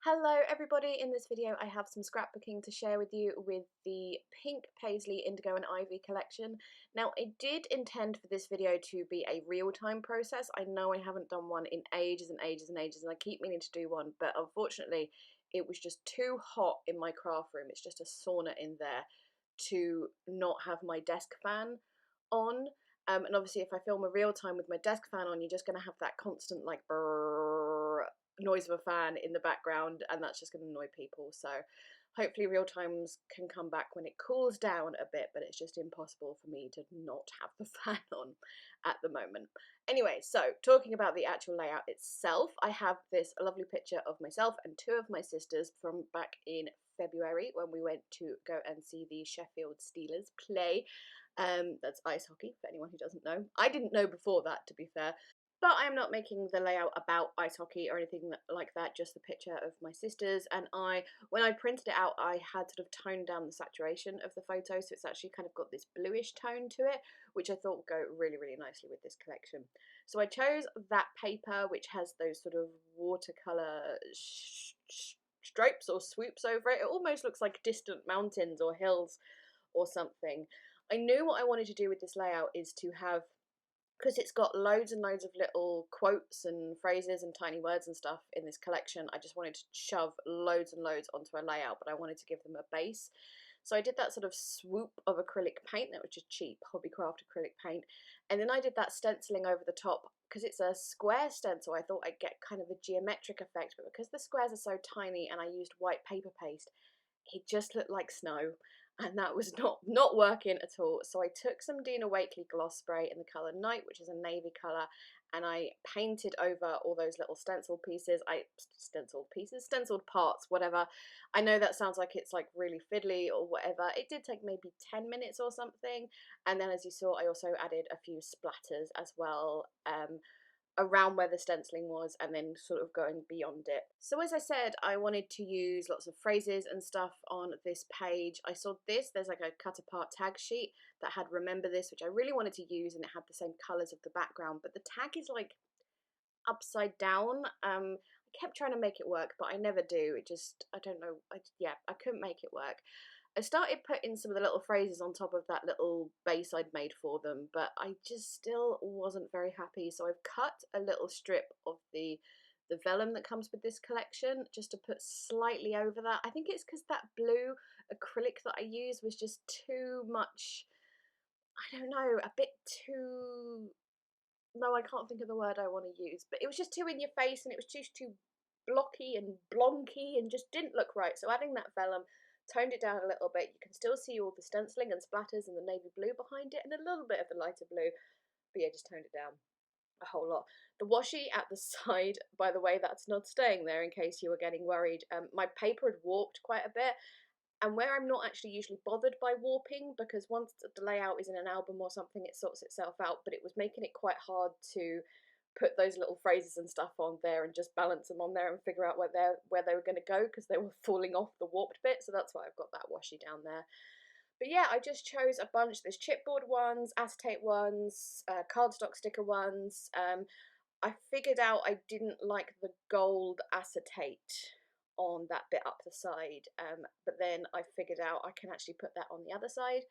Hello everybody, in this video I have some scrapbooking to share with you with the pink Paislee Indigo and Ivy collection. Now I did intend for this video to be a real-time process. I know I haven't done one in ages and ages and ages and I keep meaning to do one, but unfortunately it was just too hot in my craft room. It's just a sauna in there to not have my desk fan on. And obviously if I film a real time with my desk fan on, you're just going to have that constant like brrr noise of a fan in the background, and that's just going to annoy people. So hopefully real times can come back when it cools down a bit, but it's just impossible for me to not have the fan on at the moment. Anyway, so talking about the actual layout itself, I have this lovely picture of myself and two of my sisters from back in February when we went to go and see the Sheffield Steelers play. That's ice hockey, for anyone who doesn't know. I didn't know before that, to be fair. But I'm not making the layout about ice hockey or anything like that, just the picture of my sisters. And when I printed it out, I had sort of toned down the saturation of the photo, so it's actually kind of got this bluish tone to it, which I thought would go really, really nicely with this collection. So I chose that paper, which has those sort of watercolour stripes or swoops over it. It almost looks like distant mountains or hills or something. I knew what I wanted to do with this layout is to have, because it's got loads and loads of little quotes and phrases and tiny words and stuff in this collection, I just wanted to shove loads and loads onto a layout, but I wanted to give them a base. So I did that sort of swoop of acrylic paint, that was just cheap Hobbycraft acrylic paint, and then I did that stenciling over the top. Because it's a square stencil, I thought I'd get kind of a geometric effect, but because the squares are so tiny and I used white paper paste, it just looked like snow, and that was not working at all. So I took some Dina Wakley gloss spray in the colour Night, which is a navy colour, and I painted over all those little stenciled parts, whatever. I know that sounds like it's like really fiddly or whatever. It did take maybe 10 minutes or something, and then as you saw I also added a few splatters as well, around where the stenciling was, and then sort of going beyond it. So as I said, I wanted to use lots of phrases and stuff on this page. I saw this, there's like a cut apart tag sheet that had remember this, which I really wanted to use, and it had the same colours of the background, but the tag is like upside down. I kept trying to make it work, but I never do. It just, I don't know, I couldn't make it work. I started putting some of the little phrases on top of that little base I'd made for them, but I just still wasn't very happy. So I've cut a little strip of the vellum that comes with this collection just to put slightly over that. I think it's because that blue acrylic that I used was just too much, I don't know, a bit too, no, I can't think of the word I want to use, but it was just too in your face and it was just too blocky and blonky and just didn't look right. So adding that vellum toned it down a little bit. You can still see all the stenciling and splatters and the navy blue behind it and a little bit of the lighter blue, but yeah, just toned it down a whole lot. The washi at the side, by the way, that's not staying there in case you were getting worried. My paper had warped quite a bit, and where I'm not actually usually bothered by warping, because once the layout is in an album or something it sorts itself out, but it was making it quite hard to put those little phrases and stuff on there and just balance them on there and figure out where they were going to go, because they were falling off the warped bit. So that's why I've got that washi down there. But yeah, I just chose a bunch. There's chipboard ones, acetate ones, cardstock sticker ones. I figured out I didn't like the gold acetate on that bit up the side, but then I figured out I can actually put that on the other side,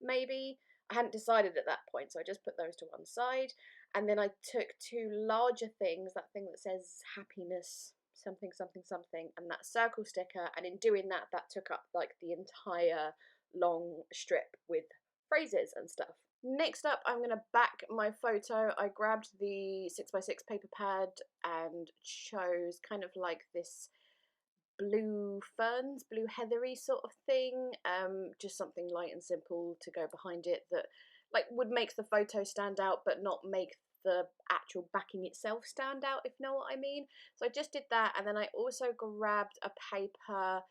maybe. I hadn't decided at that point, so I just put those to one side. And then I took two larger things, that thing that says happiness something something something, and that circle sticker, and in doing that, that took up like the entire long strip with phrases and stuff. Next up, I'm going to back my photo. I grabbed the 6x6 paper pad and chose kind of like this blue ferns, blue heathery sort of thing, just something light and simple to go behind it that like would make the photo stand out but not make the actual backing itself stand out, if you know what I mean. So I just did that, and then I also grabbed a paper,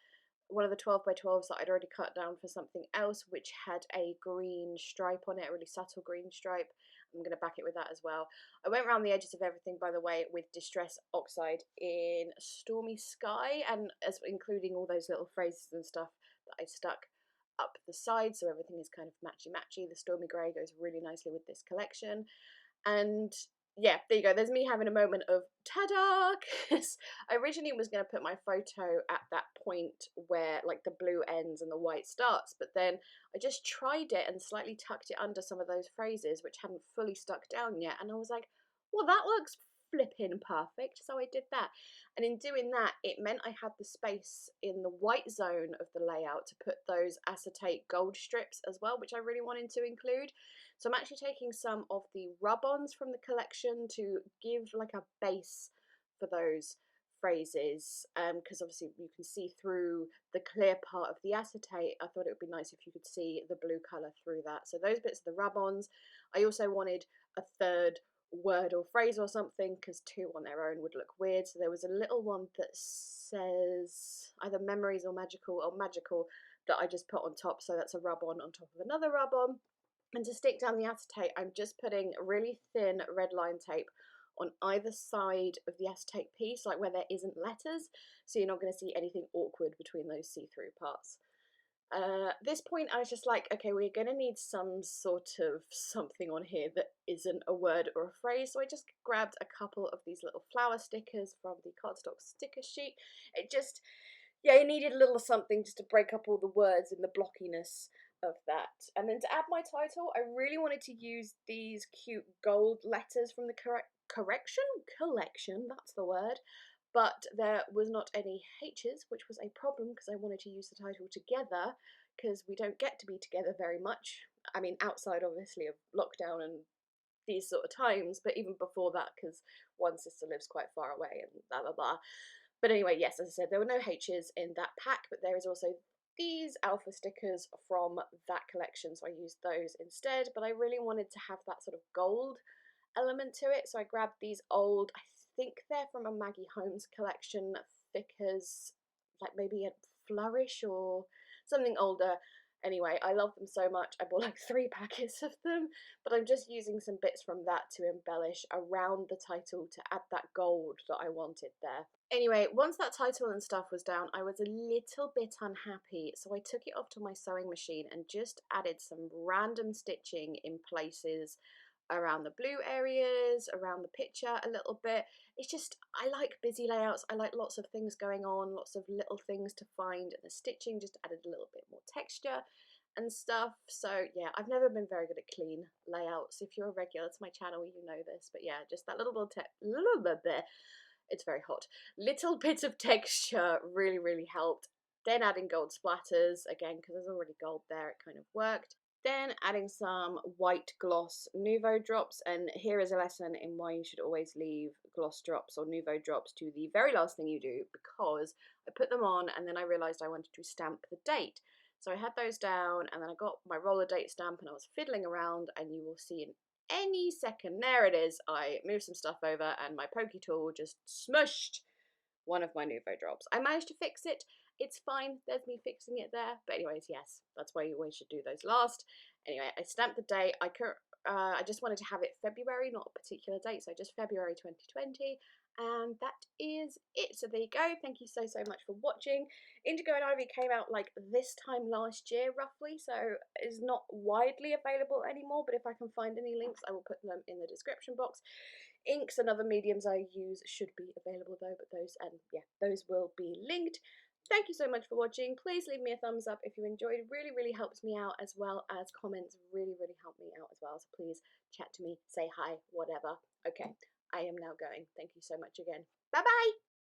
one of the 12x12s that I'd already cut down for something else, which had a green stripe on it, a really subtle green stripe. I'm going to back it with that as well. I went around the edges of everything, by the way, with Distress Oxide in Stormy Sky, and as including all those little phrases and stuff that I stuck up the side, so everything is kind of matchy-matchy. The Stormy Grey goes really nicely with this collection. And yeah, there you go. There's me having a moment of ta-da, because I originally was going to put my photo at that point where like the blue ends and the white starts, but then I just tried it and slightly tucked it under some of those phrases which hadn't fully stuck down yet, and I was like, well, that looks flipping perfect, so I did that. And in doing that, it meant I had the space in the white zone of the layout to put those acetate gold strips as well, which I really wanted to include. So I'm actually taking some of the rub-ons from the collection to give like a base for those phrases, because obviously you can see through the clear part of the acetate. I thought it would be nice if you could see the blue colour through that. So those bits are the rub-ons. I also wanted a third word or phrase or something, because two on their own would look weird. So there was a little one that says either memories or magical that I just put on top. So that's a rub-on top of another rub-on. And to stick down the acetate, I'm just putting really thin red line tape on either side of the acetate piece, like where there isn't letters, so you're not going to see anything awkward between those see-through parts. This point I was just like, okay, we're going to need some sort of something on here that isn't a word or a phrase, so I just grabbed a couple of these little flower stickers from the cardstock sticker sheet. It just, yeah, it needed a little something just to break up all the words and the blockiness of that. And then to add my title, I really wanted to use these cute gold letters from the collection, that's the word, but there was not any H's, which was a problem because I wanted to use the title together, because we don't get to be together very much. I mean, outside obviously of lockdown and these sort of times, but even before that, because one sister lives quite far away and blah blah blah. But anyway, yes, as I said, there were no H's in that pack, but there is also these alpha stickers from that collection, so I used those instead. But I really wanted to have that sort of gold element to it, so I grabbed these old, I think they're from a Maggie Holmes collection, thickers, like maybe a Flourish or something older. Anyway, I love them so much. I bought like 3 packets of them, but I'm just using some bits from that to embellish around the title to add that gold that I wanted there. Anyway, once that title and stuff was down, I was a little bit unhappy, so I took it off to my sewing machine and just added some random stitching in places around the blue areas, around the picture a little bit. It's just, I like busy layouts. I like lots of things going on, lots of little things to find, and the stitching just added a little bit more texture and stuff. So yeah, I've never been very good at clean layouts. If you're a regular to my channel, you know this, but yeah, just that little bit, it's very hot, little bit of texture really helped. Then adding gold splatters, again, because there's already gold there, it kind of worked. Then adding some white gloss Nouveau drops, and here is a lesson in why you should always leave gloss drops or Nouveau drops to the very last thing you do, because I put them on and then I realised I wanted to stamp the date. So I had those down and then I got my roller date stamp and I was fiddling around, and you will see in any second, there it is, I moved some stuff over and my pokey tool just smushed one of my Nouveau drops. I managed to fix it. It's fine, there's me fixing it there. But anyways, yes, that's why you always should do those last. Anyway, I stamped the date. I just wanted to have it February, not a particular date, so just February 2020. And that is it. So there you go. Thank you so much for watching. Indigo and Ivy came out like this time last year, roughly, so it's not widely available anymore, but if I can find any links, I will put them in the description box. Inks and other mediums I use should be available though, but those will be linked. Thank you so much for watching. Please leave me a thumbs up if you enjoyed. It really helps me out, as well as comments really help me out as well. So please chat to me, say hi, whatever. Okay, I am now going. Thank you so much again. Bye bye.